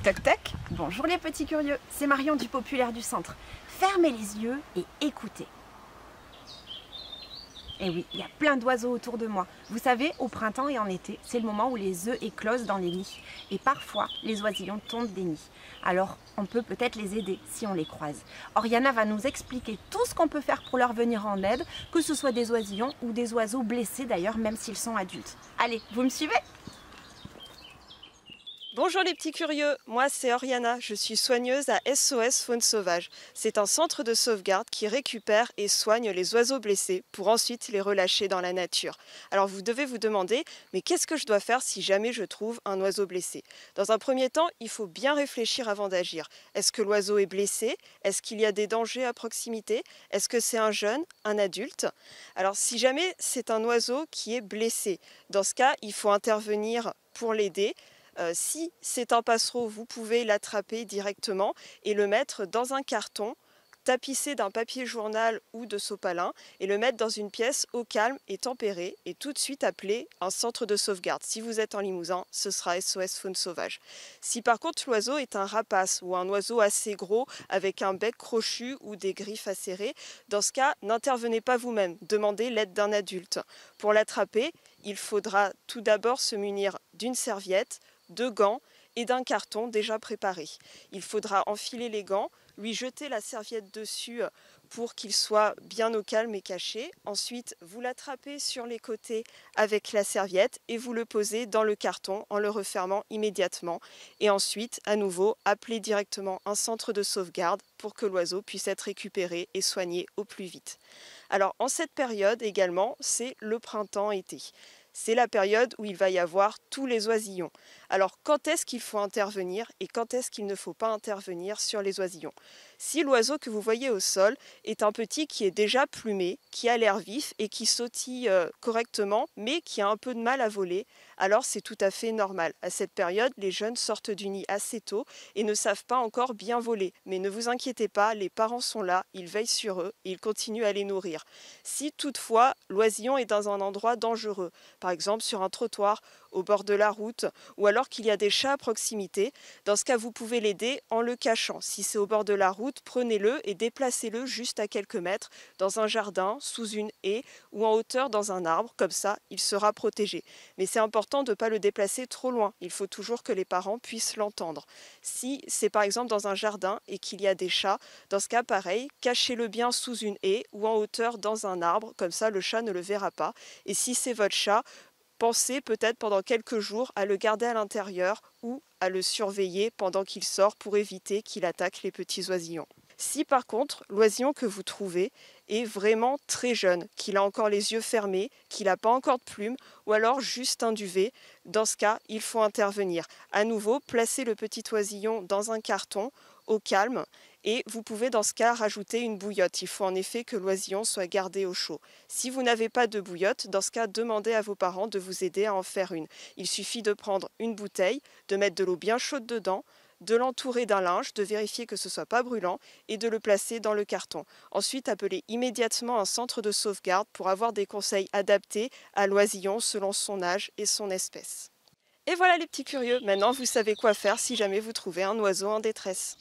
Toc toc, bonjour les petits curieux, c'est Marion du Populaire du Centre. Fermez les yeux et écoutez. Et oui, il y a plein d'oiseaux autour de moi. Vous savez, au printemps et en été, c'est le moment où les œufs éclosent dans les nids. Et parfois, les oisillons tombent des nids. Alors, on peut peut-être les aider si on les croise. Oriana va nous expliquer tout ce qu'on peut faire pour leur venir en aide, que ce soit des oisillons ou des oiseaux blessés d'ailleurs, même s'ils sont adultes. Allez, vous me suivez ? Bonjour les petits curieux, moi c'est Oriana, je suis soigneuse à SOS Faune Sauvage. C'est un centre de sauvegarde qui récupère et soigne les oiseaux blessés pour ensuite les relâcher dans la nature. Alors vous devez vous demander, mais qu'est-ce que je dois faire si jamais je trouve un oiseau blessé? Dans un premier temps, il faut bien réfléchir avant d'agir. Est-ce que l'oiseau est blessé? Est-ce qu'il y a des dangers à proximité? Est-ce que c'est un jeune, un adulte? Alors si jamais c'est un oiseau qui est blessé, dans ce cas, il faut intervenir pour l'aider. Si c'est un passereau, vous pouvez l'attraper directement et le mettre dans un carton, tapissé d'un papier journal ou de sopalin et le mettre dans une pièce au calme et tempérée et tout de suite appeler un centre de sauvegarde. Si vous êtes en Limousin, ce sera SOS Faune Sauvage. Si par contre l'oiseau est un rapace ou un oiseau assez gros avec un bec crochu ou des griffes acérées, dans ce cas, n'intervenez pas vous-même, demandez l'aide d'un adulte. Pour l'attraper, il faudra tout d'abord se munir d'une serviette, de gants et d'un carton déjà préparé. Il faudra enfiler les gants, lui jeter la serviette dessus pour qu'il soit bien au calme et caché. Ensuite, vous l'attrapez sur les côtés avec la serviette et vous le posez dans le carton en le refermant immédiatement. Et ensuite, à nouveau, appelez directement un centre de sauvegarde pour que l'oiseau puisse être récupéré et soigné au plus vite. Alors, en cette période également, c'est le printemps-été. C'est la période où il va y avoir tous les oisillons. Alors, quand est-ce qu'il faut intervenir et quand est-ce qu'il ne faut pas intervenir sur les oisillons? Si l'oiseau que vous voyez au sol est un petit qui est déjà plumé, qui a l'air vif et qui sautille correctement, mais qui a un peu de mal à voler, alors c'est tout à fait normal. À cette période, les jeunes sortent du nid assez tôt et ne savent pas encore bien voler. Mais ne vous inquiétez pas, les parents sont là, ils veillent sur eux et ils continuent à les nourrir. Si toutefois l'oisillon est dans un endroit dangereux, par exemple sur un trottoir, au bord de la route, ou alors qu'il y a des chats à proximité, dans ce cas vous pouvez l'aider en le cachant. Si c'est au bord de la route, prenez-le et déplacez-le juste à quelques mètres, dans un jardin, sous une haie ou en hauteur dans un arbre, comme ça il sera protégé. Mais c'est important de ne pas le déplacer trop loin, il faut toujours que les parents puissent l'entendre. Si c'est par exemple dans un jardin et qu'il y a des chats, dans ce cas pareil, cachez-le bien sous une haie ou en hauteur dans un arbre, comme ça le chat ne le verra pas. Et si c'est votre chat, pensez peut-être pendant quelques jours à le garder à l'intérieur ou à le surveiller pendant qu'il sort pour éviter qu'il attaque les petits oisillons. Si par contre l'oisillon que vous trouvez est vraiment très jeune, qu'il a encore les yeux fermés, qu'il n'a pas encore de plumes ou alors juste un duvet, dans ce cas il faut intervenir. À nouveau, placez le petit oisillon dans un carton au calme et vous pouvez dans ce cas rajouter une bouillotte. Il faut en effet que l'oisillon soit gardé au chaud. Si vous n'avez pas de bouillotte, dans ce cas demandez à vos parents de vous aider à en faire une. Il suffit de prendre une bouteille, de mettre de l'eau bien chaude dedans, de l'entourer d'un linge, de vérifier que ce ne soit pas brûlant et de le placer dans le carton. Ensuite, appelez immédiatement un centre de sauvegarde pour avoir des conseils adaptés à l'oisillon selon son âge et son espèce. Et voilà les petits curieux, maintenant vous savez quoi faire si jamais vous trouvez un oiseau en détresse.